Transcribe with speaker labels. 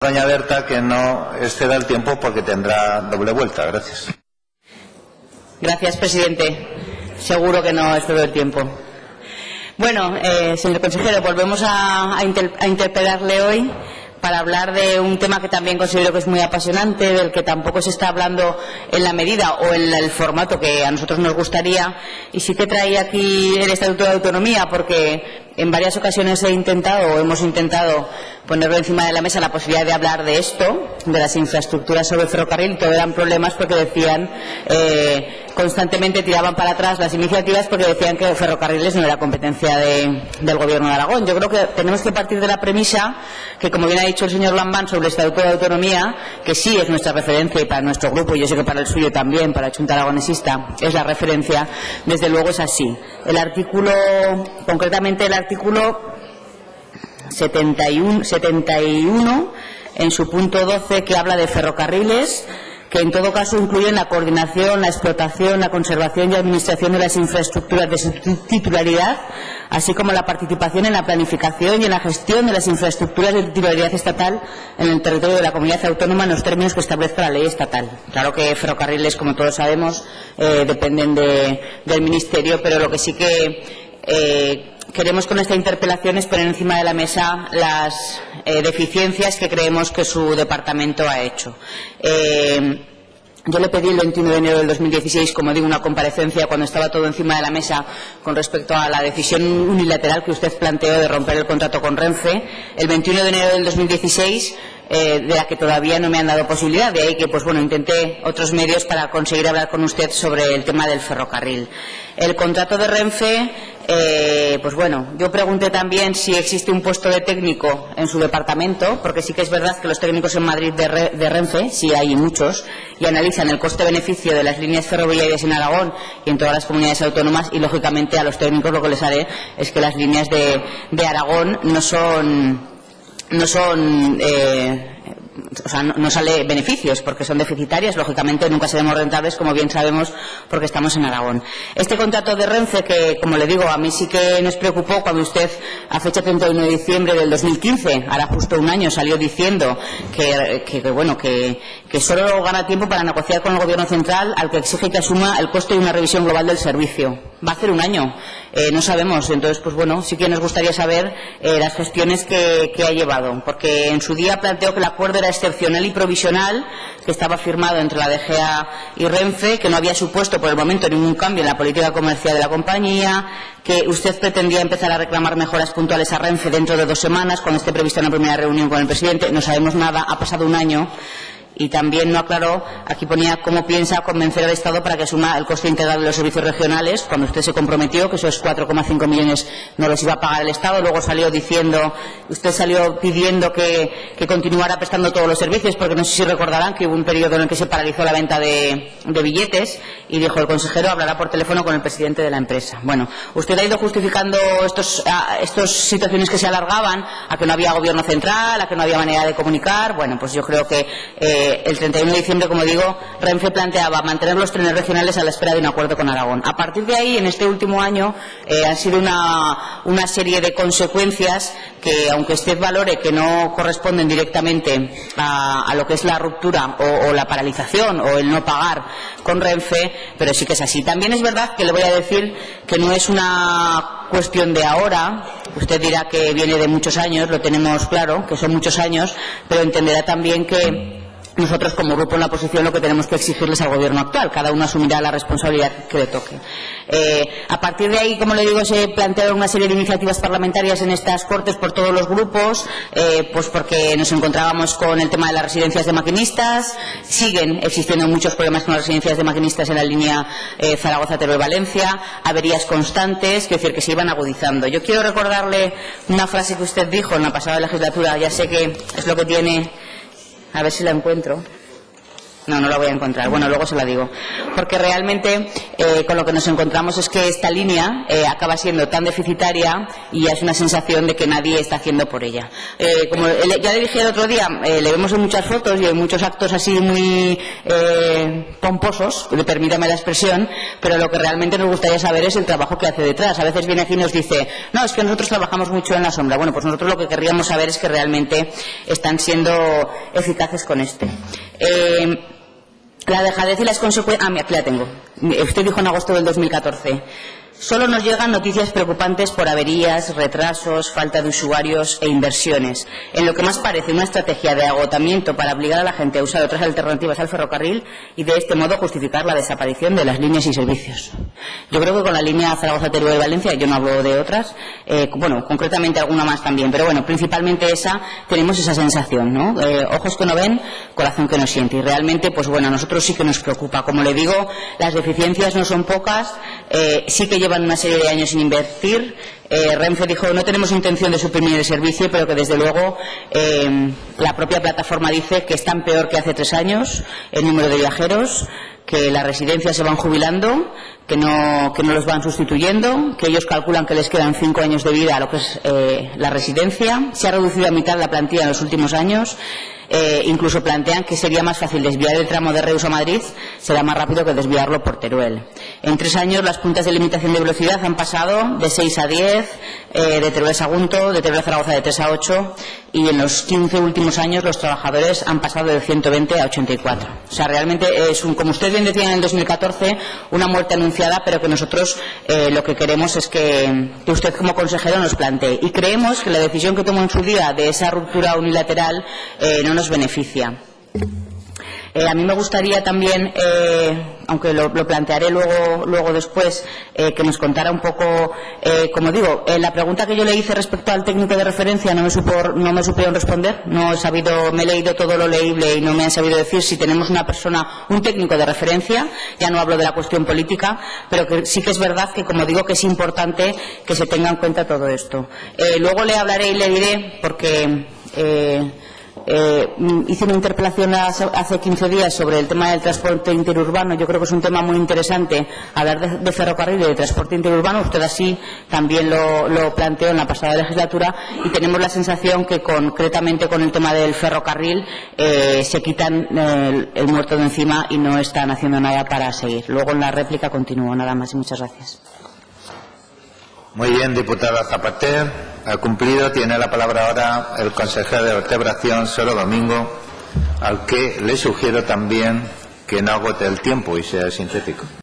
Speaker 1: Doña Berta que no exceda el tiempo porque tendrá doble vuelta. Gracias.
Speaker 2: Gracias, presidente. Seguro que no exceda el tiempo. Bueno, señor consejero, volvemos a interpelarle hoy para hablar de un tema que también considero que es muy apasionante, del que tampoco se está hablando en la medida o en el formato que a nosotros nos gustaría, y sí que traía aquí el Estatuto de Autonomía, porque en varias ocasiones hemos intentado ponerlo encima de la mesa la posibilidad de hablar de esto, de las infraestructuras sobre el ferrocarril. Todo eran problemas porque decían, constantemente tiraban para atrás las iniciativas porque decían que ferrocarriles no era competencia del Gobierno de Aragón. Yo creo que tenemos que partir de la premisa que, como bien ha dicho el señor Lambán sobre el Estatuto de Autonomía, que sí es nuestra referencia y para nuestro grupo, y yo sé que para el suyo también, para la Junta Aragonesista, es la referencia, desde luego es así. Concretamente el artículo 71 en su punto 12, que habla de ferrocarriles, que en todo caso incluyen la coordinación, la explotación, la conservación y administración de las infraestructuras de su titularidad, así como la participación en la planificación y en la gestión de las infraestructuras de titularidad estatal en el territorio de la comunidad autónoma en los términos que establezca la ley estatal. Claro que ferrocarriles, como todos sabemos, dependen del Ministerio, pero lo que sí que queremos con esta interpelación es poner encima de la mesa las deficiencias que creemos que su departamento ha hecho. Yo le pedí el 21 de enero del 2016, como digo, una comparecencia cuando estaba todo encima de la mesa con respecto a la decisión unilateral que usted planteó de romper el contrato con Renfe. El 21 de enero del 2016, de la que todavía no me han dado posibilidad, de ahí que intenté otros medios para conseguir hablar con usted sobre el tema del ferrocarril. El contrato de Renfe, yo pregunté también si existe un puesto de técnico en su departamento, porque sí que es verdad que los técnicos en Madrid de Renfe, sí hay muchos, y analizan el coste-beneficio de las líneas ferroviarias en Aragón y en todas las comunidades autónomas, y lógicamente a los técnicos lo que les haré es que las líneas de Aragón no sale beneficios porque son deficitarias, lógicamente nunca seremos rentables, como bien sabemos, porque estamos en Aragón. Este contrato de Renfe, que como le digo, a mí sí que nos preocupó cuando usted a fecha 31 de diciembre del 2015, ahora justo un año, salió diciendo que solo gana tiempo para negociar con el Gobierno central, al que exige que asuma el coste de una revisión global del servicio. Va a hacer un año, no sabemos. Entonces, sí que nos gustaría saber las gestiones que ha llevado, porque en su día planteó que el acuerdo era excepcional y provisional, que estaba firmado entre la DGA y Renfe, que no había supuesto por el momento ningún cambio en la política comercial de la compañía, que usted pretendía empezar a reclamar mejoras puntuales a Renfe dentro de 2 semanas, cuando esté prevista una primera reunión con el presidente. No sabemos nada, ha pasado un año. Y también no aclaró, aquí ponía cómo piensa convencer al Estado para que asuma el coste integral de los servicios regionales, cuando usted se comprometió que esos 4,5 millones no los iba a pagar el Estado. Luego usted salió pidiendo que continuara prestando todos los servicios, porque no sé si recordarán que hubo un periodo en el que se paralizó la venta de billetes, y dijo el consejero hablará por teléfono con el presidente de la empresa. Bueno, usted ha ido justificando estas situaciones que se alargaban a que no había Gobierno central, a que no había manera de comunicar. Yo creo que el 31 de diciembre, como digo, Renfe planteaba mantener los trenes regionales a la espera de un acuerdo con Aragón. A partir de ahí, en este último año, han sido una serie de consecuencias que, aunque usted valore que no corresponden directamente a lo que es la ruptura o la paralización o el no pagar con Renfe, pero sí que es así. También es verdad que le voy a decir que no es una cuestión de ahora. Usted dirá que viene de muchos años, lo tenemos claro, que son muchos años, pero entenderá también que nosotros, como grupo en la oposición, lo que tenemos que exigirles al Gobierno actual. Cada uno asumirá la responsabilidad que le toque. A partir de ahí, como le digo, se plantearon una serie de iniciativas parlamentarias en estas Cortes por todos los grupos, porque nos encontrábamos con el tema de las residencias de maquinistas. Siguen existiendo muchos problemas con las residencias de maquinistas en la línea Zaragoza-Teruel-Valencia, averías constantes, quiero decir, que se iban agudizando. Yo quiero recordarle una frase que usted dijo en la pasada legislatura, ya sé que es lo que tiene. A ver si la encuentro. No, no la voy a encontrar. Bueno, luego se la digo. Porque realmente con lo que nos encontramos es que esta línea acaba siendo tan deficitaria y ya es una sensación de que nadie está haciendo por ella. Como ya le dije el otro día, le vemos en muchas fotos y en muchos actos así muy pomposos, permítame la expresión, pero lo que realmente nos gustaría saber es el trabajo que hace detrás. A veces viene aquí y nos dice, no, es que nosotros trabajamos mucho en la sombra. Bueno, pues nosotros lo que querríamos saber es que realmente están siendo eficaces con este. La dejadez y las consecuencias... aquí la tengo. Usted dijo en agosto del 2014. Solo nos llegan noticias preocupantes por averías, retrasos, falta de usuarios e inversiones, en lo que más parece una estrategia de agotamiento para obligar a la gente a usar otras alternativas al ferrocarril y de este modo justificar la desaparición de las líneas y servicios. Yo creo que con la línea Zaragoza-Teruel-Valencia, yo no hablo de otras, bueno, concretamente alguna más también, pero bueno, principalmente esa, tenemos esa sensación, ¿no? Ojos que no ven, corazón que no siente, y realmente, pues bueno, a nosotros sí que nos preocupa. Como le digo, las deficiencias no son pocas, sí que llevan una serie de años sin invertir. Renfe dijo no tenemos intención de suprimir el servicio, pero que desde luego la propia plataforma dice que están peor que hace 3 años el número de viajeros, que las residencias se van jubilando, que no los van sustituyendo, que ellos calculan que les quedan 5 años de vida a lo que es la residencia. Se ha reducido a mitad la plantilla en los últimos años. Incluso plantean que sería más fácil desviar el tramo de Reus a Madrid, será más rápido que desviarlo por Teruel. En 3 años las puntas de limitación de velocidad han pasado de 6 a 10, de Teruel a Sagunto, de Teruel a Zaragoza de 3 a 8, y en los 15 últimos años los trabajadores han pasado de 120 a 84. O sea, realmente es, como usted bien decía en el 2014, una muerte anunciada, pero que nosotros lo que queremos es que usted como consejero nos plantee. Y creemos que la decisión que tomó en su día de esa ruptura unilateral no nos beneficia. A mí me gustaría también, aunque lo plantearé luego después, que nos contara un poco, como digo, la pregunta que yo le hice respecto al técnico de referencia no me supieron responder. No he sabido, me he leído todo lo leíble y no me han sabido decir si tenemos una persona, un técnico de referencia. Ya no hablo de la cuestión política, pero que sí que es verdad que, como digo, que es importante que se tenga en cuenta todo esto. Luego le hablaré y le diré, porque hice una interpelación hace 15 días sobre el tema del transporte interurbano. Yo creo que es un tema muy interesante hablar de ferrocarril y de transporte interurbano. Usted así también lo planteó en la pasada legislatura, y tenemos la sensación que concretamente con el tema del ferrocarril se quitan el muerto de encima y no están haciendo nada para seguir. Luego en la réplica continúo. Nada más y muchas gracias.
Speaker 1: Muy bien, diputada Zapater. Ha cumplido. Tiene la palabra ahora el consejero de Vertebración, Soro Domingo, al que le sugiero también que no agote el tiempo y sea sintético.